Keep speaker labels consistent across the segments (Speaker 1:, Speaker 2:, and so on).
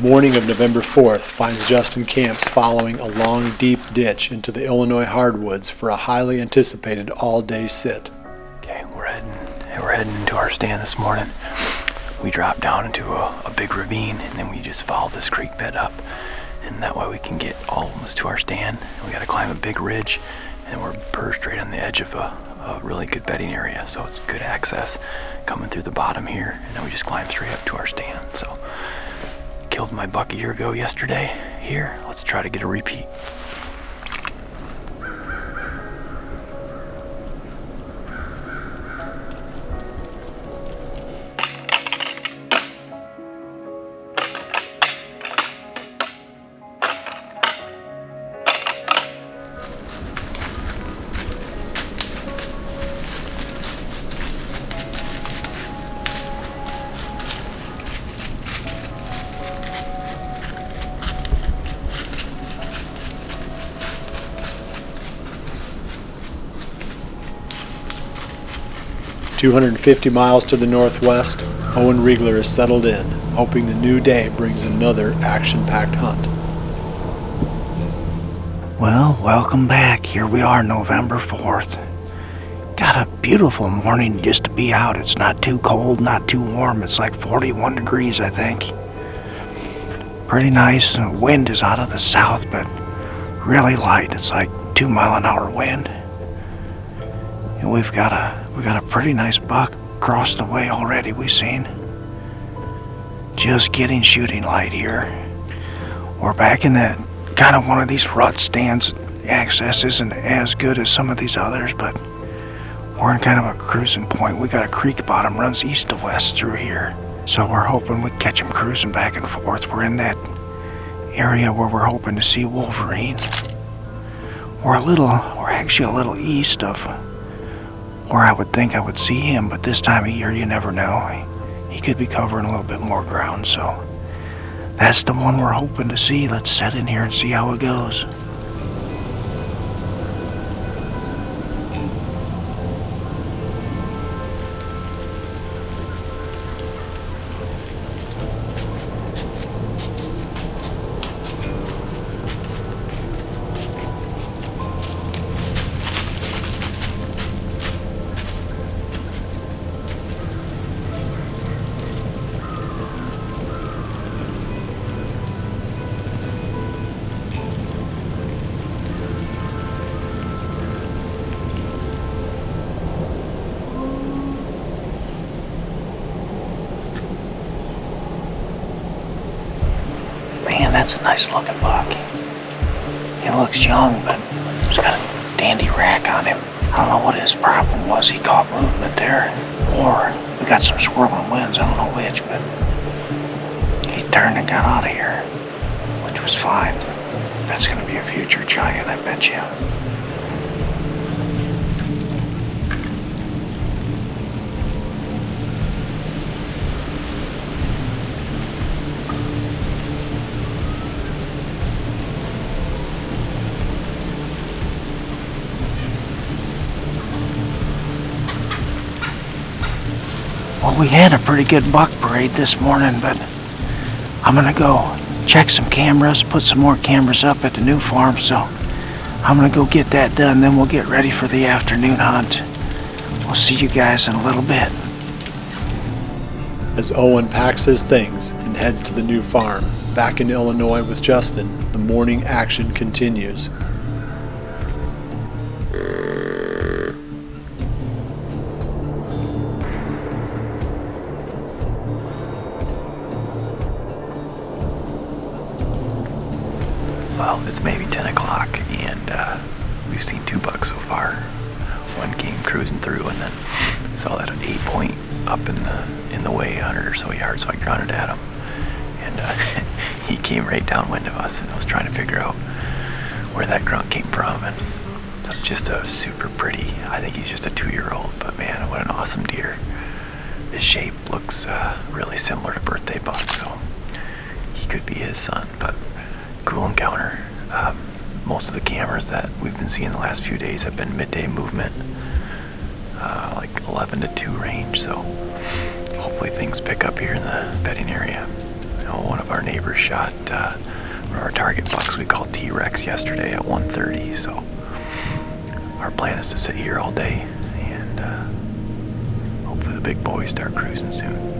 Speaker 1: morning of November 4th finds Justin Kamps following a long, deep ditch into the Illinois hardwoods for a highly anticipated all-day sit.
Speaker 2: Okay, we're heading to our stand this morning. We dropped down into a big ravine, and then we just follow this creek bed up, and that way we can get almost to our stand. We got to climb a big ridge, and we're perched right on the edge of a really good bedding area, so it's good access coming through the bottom here, and then we just climb straight up to our stand. So killed my buck a year ago yesterday here. Let's try to get a repeat.
Speaker 1: "250 miles to the northwest, Owen Riegler is settled in, hoping the new day brings another action-packed hunt.
Speaker 3: Well, welcome back. Here we are, November 4th. Got a beautiful morning just to be out. It's not too cold, not too warm. It's like 41 degrees, I think. Pretty nice. The wind is out of the south, but really light. It's like 2-mile-an-hour wind. And we got a pretty nice buck across the way already we've seen. Just getting shooting light here. We're back in that kind of one of these rut stands. Access isn't as good as some of these others, but we're in kind of a cruising point. We got a creek bottom runs east to west through here. So we're hoping we catch him cruising back and forth. We're in that area where we're hoping to see Wolverine. We're actually a little east of where I would think I would see him, but this time of year you never know. He could be covering a little bit more ground, so that's the one we're hoping to see. Let's set in here and see how it goes. Man, that's a nice looking buck. He looks young, but he's got a dandy rack on him. I don't know what his problem was. He caught movement there, or we got some swirling winds. I don't know which, but he turned and got out of here, which was fine. That's gonna be a future giant, I bet you. Well, we had a pretty good buck parade this morning, but I'm gonna go check some cameras, put some more cameras up at the new farm, so I'm gonna go get that done, then we'll get ready for the afternoon hunt. We'll see you guys in a little bit.
Speaker 1: As Owen packs his things and heads to the new farm, back in Illinois with Justin, the morning action continues.
Speaker 2: Well, it's maybe 10 o'clock, and we've seen 2 bucks so far. One came cruising through, and then saw that an 8-point up in the way, 100 or so yards, so I grunted at him. And he came right downwind of us, and I was trying to figure out where that grunt came from. And so just a super pretty, I think he's just a 2-year-old, but man, what an awesome deer. His shape looks really similar to birthday buck, so he could be his son, but cool encounter. Most of the cameras that we've been seeing the last few days have been midday movement, like 11 to 2 range, so hopefully things pick up here in the bedding area. one of our neighbors shot one of our target bucks we call T-Rex yesterday at 1:30. So our plan is to sit here all day and hopefully the big boys start cruising soon.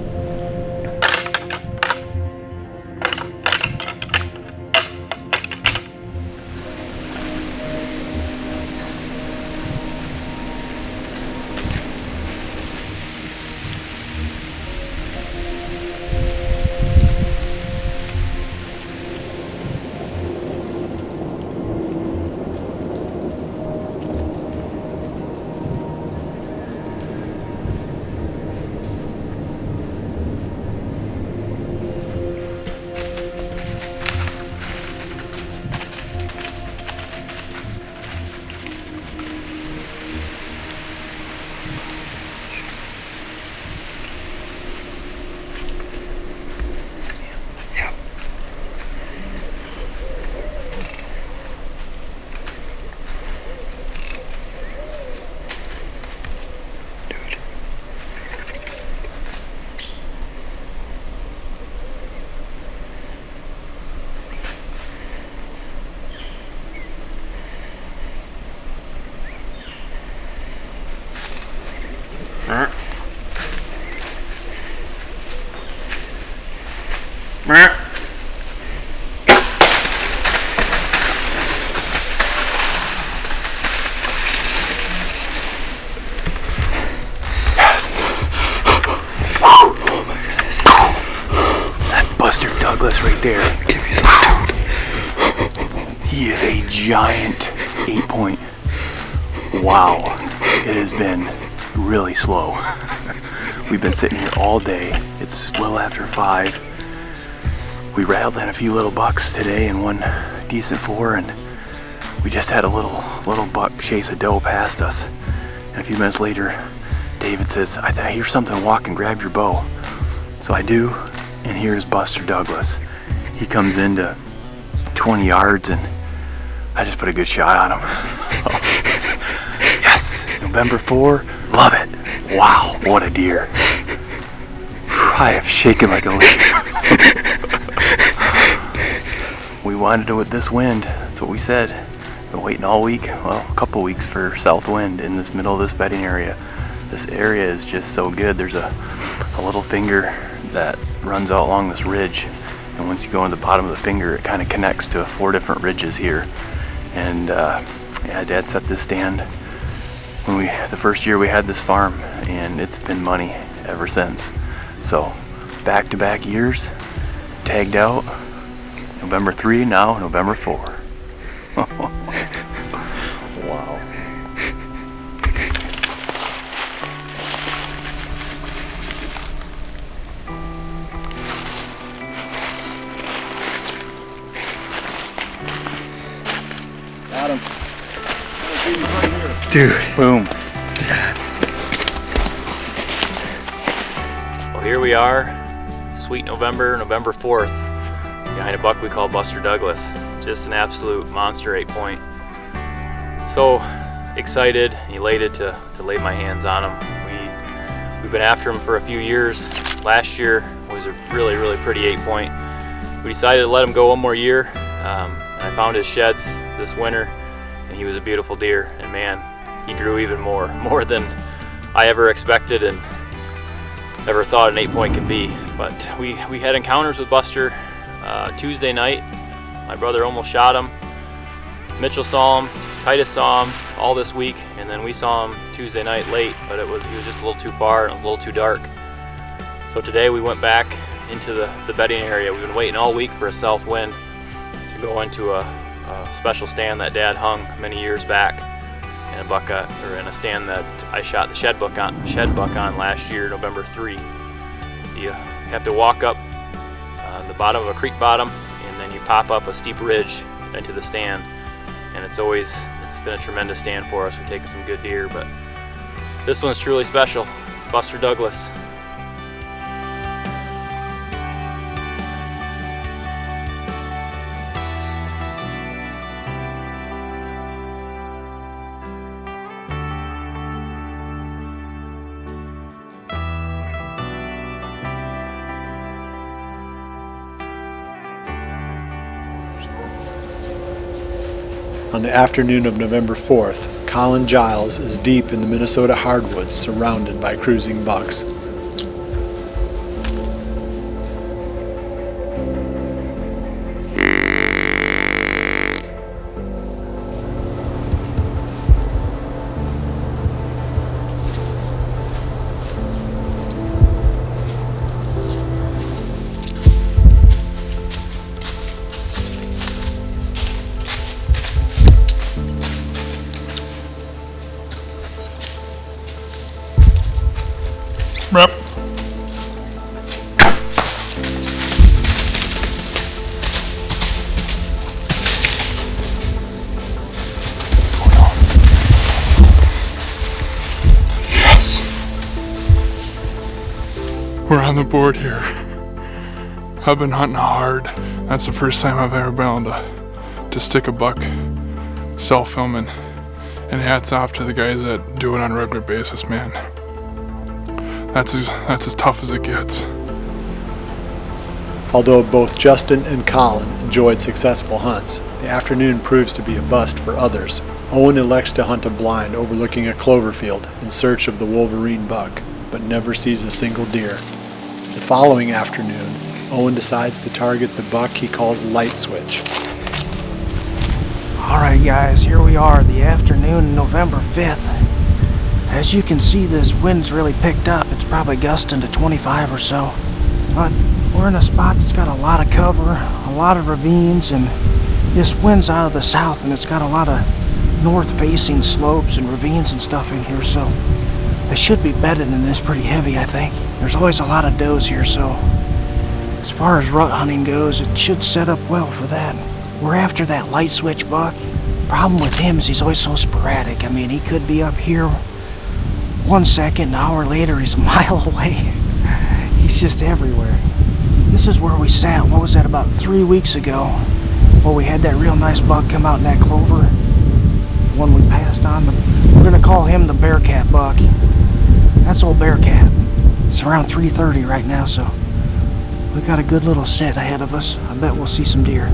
Speaker 2: Right there.
Speaker 3: Give me some dude.
Speaker 2: He is a giant 8-point. Wow. It has been really slow. We've been sitting here all day. It's well after 5. We rattled in a few little bucks today and one decent 4, and we just had a little buck chase a doe past us. And a few minutes later, David says, I hear something walking, grab your bow. So I do, and here's Buster Douglas. He comes into 20 yards and I just put a good shot on him. Yes, November 4, love it. Wow, what a deer. I have shaken like a leaf. We wanted it with this wind, that's what we said. Been waiting all week, well, a couple weeks for south wind in this middle of this bedding area. This area is just so good. There's a little finger that runs out along this ridge, and once you go in the bottom of the finger, it kind of connects to 4 different ridges here. And yeah, Dad set this stand when the first year we had this farm, and it's been money ever since. So back-to-back years, tagged out, November 3, now November 4. Wow.
Speaker 1: Got him.
Speaker 3: Dude.
Speaker 2: Boom. Well, here we are, sweet November 4th, behind a buck we call Buster Douglas. Just an absolute monster 8-point. So excited, elated to lay my hands on him. We've been after him for a few years. Last year was a really, really pretty 8-point. We decided to let him go one more year. And I found his sheds this winter, and he was a beautiful deer. And man, he grew even more than I ever expected and ever thought an 8-point could be. But we had encounters with Buster Tuesday night. My brother almost shot him. Mitchell saw him, Titus saw him all this week, and then we saw him Tuesday night late, but he was just a little too far and it was a little too dark. So today we went back into the bedding area. We've been waiting all week for a south wind to go into a special stand that Dad hung many years back in a buck or in a stand that I shot the shed buck on last year, November 3. You have to walk up the bottom of a creek bottom, and then you pop up a steep ridge into the stand, and it's been a tremendous stand for us. We're taking some good deer, but this one's truly special. Buster Douglas.
Speaker 1: On the afternoon of November 4th, Colin Giles is deep in the Minnesota hardwoods surrounded by cruising bucks.
Speaker 4: Rep. Yes. We're on the board here. I've been hunting hard. That's the first time I've ever been able to stick a buck self-filming. And hats off to the guys that do it on a regular basis, man. That's as tough as it gets.
Speaker 1: Although both Justin and Colin enjoyed successful hunts, the afternoon proves to be a bust for others. Owen elects to hunt a blind overlooking a clover field in search of the wolverine buck, but never sees a single deer. The following afternoon, Owen decides to target the buck he calls Lightswitch.
Speaker 3: Alright guys, here we are, the afternoon, November 5th. As you can see, this wind's really picked up. It's probably gusting to 25 or so. But we're in a spot that's got a lot of cover, a lot of ravines, and this wind's out of the south, and it's got a lot of north-facing slopes and ravines and stuff in here, so it should be bedded in this pretty heavy, I think. There's always a lot of does here, so as far as rut hunting goes, it should set up well for that. We're after that Lightswitch buck. Problem with him is he's always so sporadic. I mean, he could be up here 1 second, an hour later, he's a mile away. He's just everywhere. This is where we sat, what was that, about 3 weeks ago, where we had that real nice buck come out in that clover. One we passed on. We're gonna call him the Bearcat buck. That's old Bearcat. It's around 3:30 right now, so we got a good little sit ahead of us. I bet we'll see some deer.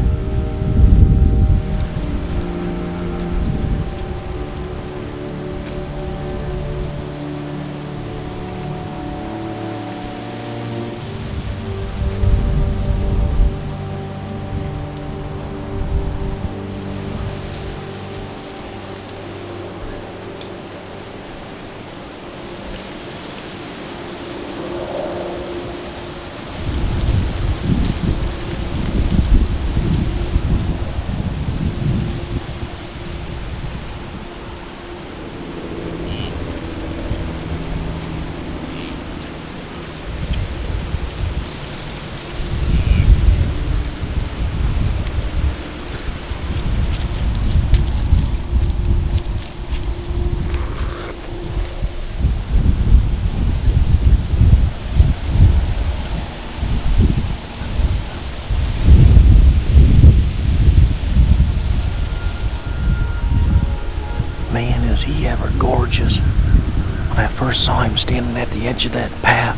Speaker 3: Man, is he ever gorgeous. When I first saw him standing at the edge of that path,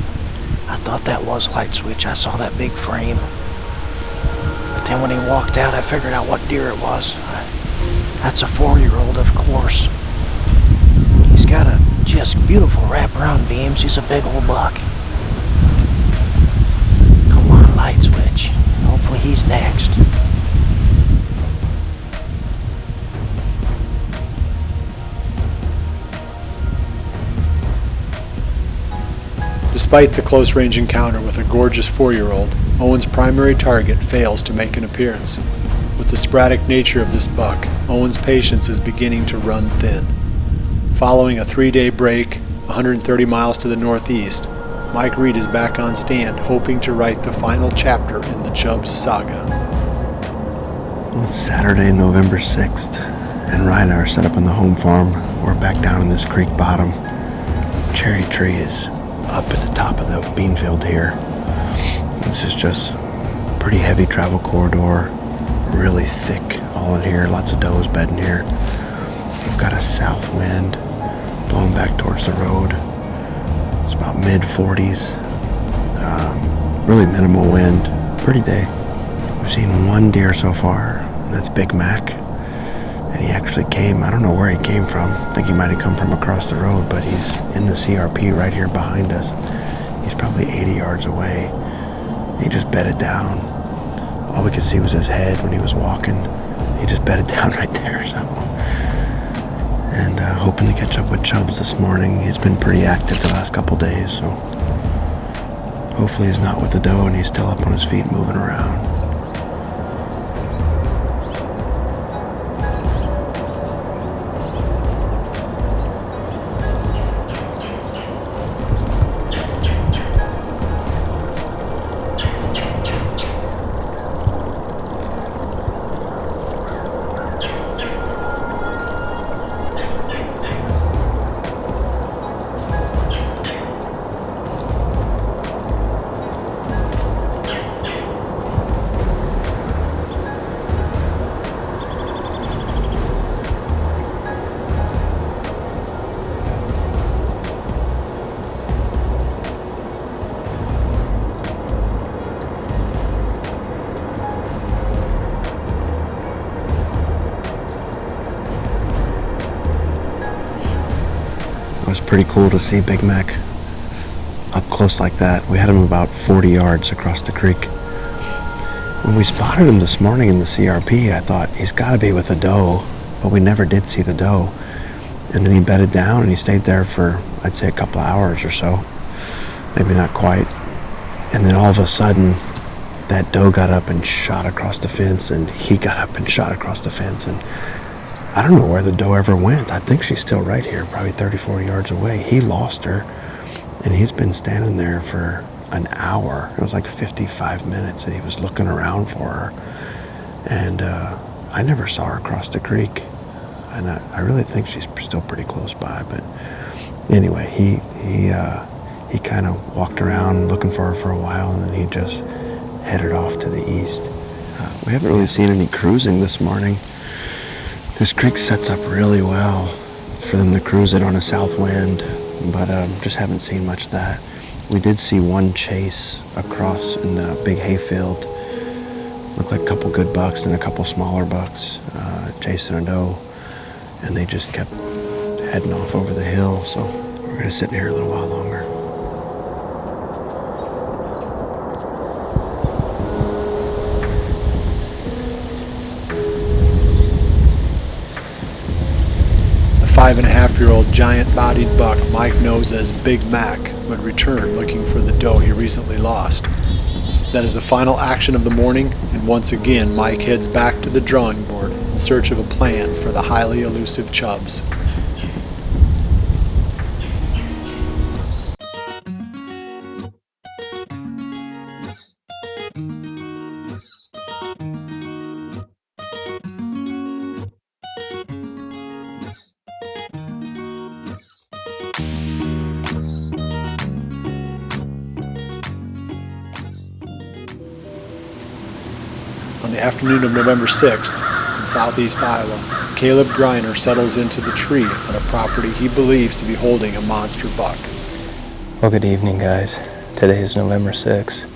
Speaker 3: I thought that was Lightswitch. I saw that big frame. But then when he walked out, I figured out what deer it was. That's a 4-year-old, of course. He's got a just beautiful wraparound beams. He's a big old buck. Come on, Lightswitch. Hopefully he's next.
Speaker 1: Despite the close-range encounter with a gorgeous 4-year-old, Owen's primary target fails to make an appearance. With the sporadic nature of this buck, Owen's patience is beginning to run thin. Following a 3-day break, 130 miles to the northeast, Mike Reed is back on stand, hoping to write the final chapter in the Chubbs saga.
Speaker 5: Well, Saturday, November 6th, and Ryan and I are set up on the home farm. We're back down in this creek bottom. Cherry tree is up at the top of the bean field here. This is just pretty heavy travel corridor, really thick all in here, lots of does bedding here. We've got a south wind blowing back towards the road. It's about mid-40s, really minimal wind, pretty day. We've seen one deer so far, and that's Big Mac. And he actually came, I don't know where he came from. I think he might have come from across the road, but he's in the CRP right here behind us. He's probably 80 yards away. He just bedded down. All we could see was his head when he was walking. He just bedded down right there, so. And hoping to catch up with Chubbs this morning. He's been pretty active the last couple days, so hopefully he's not with the doe and he's still up on his feet moving around. It was pretty cool to see Big Mac up close like that. We had him about 40 yards across the creek. When we spotted him this morning in the CRP, I thought he's got to be with a doe, but we never did see the doe. And then he bedded down and he stayed there for, I'd say, a couple hours or so. Maybe not quite. And then all of a sudden, that doe got up and shot across the fence, and he got up and shot across the fence, and I don't know where the doe ever went. I think she's still right here, probably 30, 40 yards away. He lost her, and he's been standing there for an hour. It was like 55 minutes, and he was looking around for her. And I never saw her across the creek. And I really think she's still pretty close by. But anyway, he kind of walked around looking for her for a while, and then he just headed off to the east. We haven't really seen any cruising this morning. This creek sets up really well for them to cruise it on a south wind, but just haven't seen much of that. We did see one chase across in the big hayfield. Looked like a couple good bucks and a couple smaller bucks chasing a doe, and they just kept heading off over the hill, so we're going to sit in here a little while longer.
Speaker 1: The 5.5-year-old giant-bodied buck Mike knows as Big Mac would return looking for the doe he recently lost. That is the final action of the morning, and once again Mike heads back to the drawing board in search of a plan for the highly elusive Chubbs. On the afternoon of November 6th, in southeast Iowa, Caleb Greiner settles into the tree at a property he believes to be holding a monster buck.
Speaker 2: Well, good evening, guys. Today is November 6th,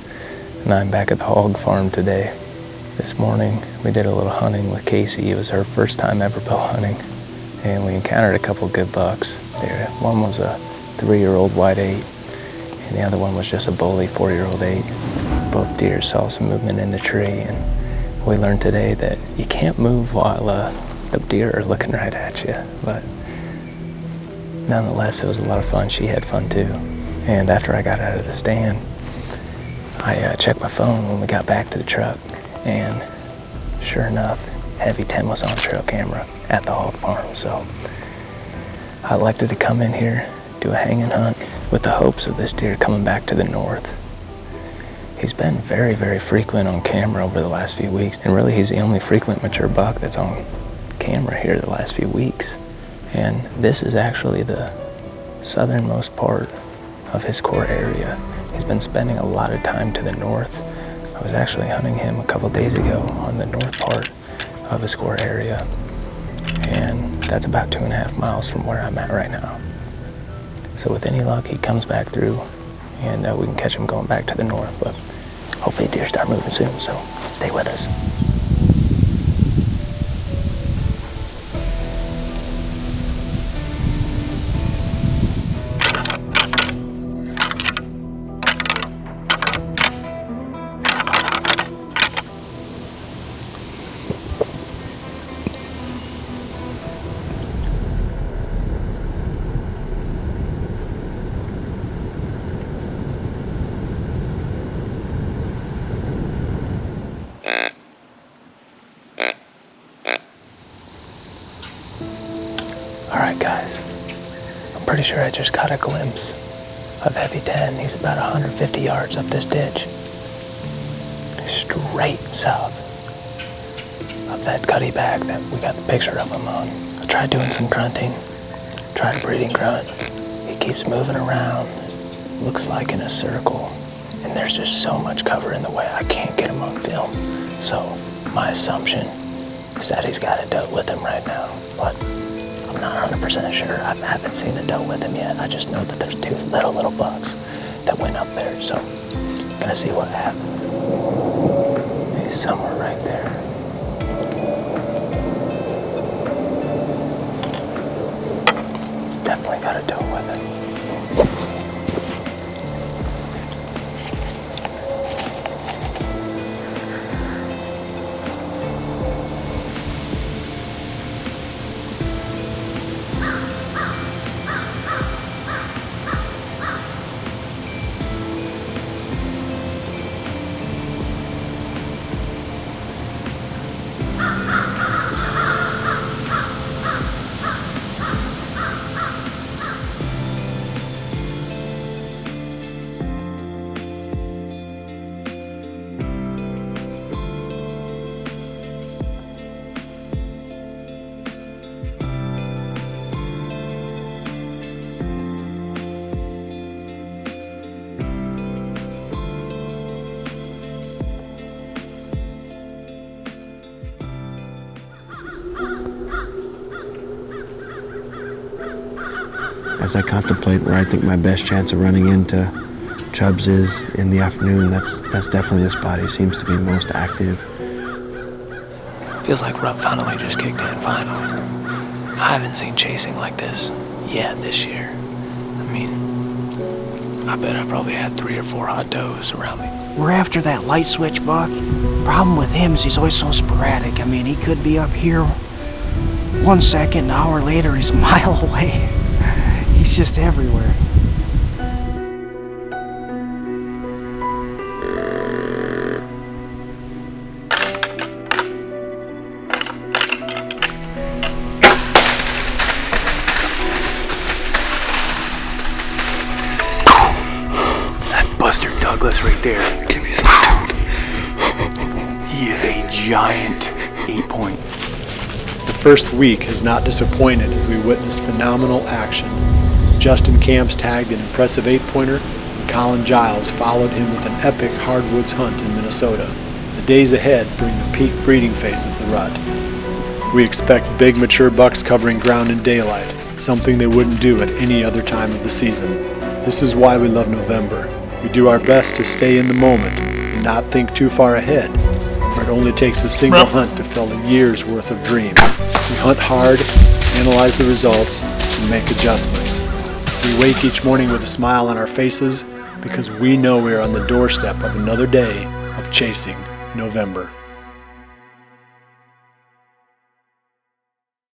Speaker 2: and I'm back at the hog farm today. This morning, we did a little hunting with Casey. It was her first time ever bow hunting, and we encountered a couple good bucks there. One was a 3-year-old white 8, and the other one was just a bully 4-year-old 8. Both deer saw some movement in the tree, and we learned today that you can't move while the deer are looking right at you, but nonetheless, it was a lot of fun. She had fun too. And after I got out of the stand, I checked my phone when we got back to the truck, and sure enough, Heavy 10 was on trail camera at the hog farm. So I elected to come in here, do a hanging hunt with the hopes of this deer coming back to the north. He's been very, very frequent on camera over the last few weeks, and really he's the only frequent mature buck that's on camera here the last few weeks. And this is actually the southernmost part of his core area. He's been spending a lot of time to the north. I was actually hunting him a couple days ago on the north part of his core area, and that's about 2.5 miles from where I'm at right now. So with any luck, he comes back through, and we can catch him going back to the north, but hopefully deer start moving soon, so stay with us.
Speaker 3: Alright guys, I'm pretty sure I just caught a glimpse of Heavy 10. He's about 150 yards up this ditch. Straight south of that cuddy bag that we got the picture of him on. I tried doing some grunting, tried a breeding grunt. He keeps moving around, looks like in a circle, and there's just so much cover in the way I can't get him on film. So my assumption is that he's got a doe with him right now, but I'm not 100% sure. I haven't seen a doe with him yet. I just know that there's two little bucks that went up there, so I'm gonna see what happens. He's somewhere right there. He's definitely got a doe with him.
Speaker 5: As I contemplate where I think my best chance of running into Chubbs is in the afternoon, that's definitely the spot he seems to be most active.
Speaker 3: Feels like rut finally just kicked in, finally. I haven't seen chasing like this yet this year. I mean, I bet I probably had 3 or 4 hot does around me.
Speaker 6: We're after that Lightswitch buck. Problem with him is he's always so sporadic. I mean, he could be up here 1 second, an hour later, he's a mile away. He's just everywhere.
Speaker 2: That's Buster Douglas right there.
Speaker 4: Give me some.
Speaker 2: He is a giant 8-point.
Speaker 1: The first week has not disappointed as we witnessed phenomenal action. Justin Kamps tagged an impressive 8-pointer, and Colin Giles followed him with an epic hardwoods hunt in Minnesota. The days ahead bring the peak breeding phase of the rut. We expect big mature bucks covering ground in daylight, something they wouldn't do at any other time of the season. This is why we love November. We do our best to stay in the moment and not think too far ahead, for it only takes a single hunt to fill a year's worth of dreams. We hunt hard, analyze the results, and make adjustments. We wake each morning with a smile on our faces because we know we are on the doorstep of another day of chasing November.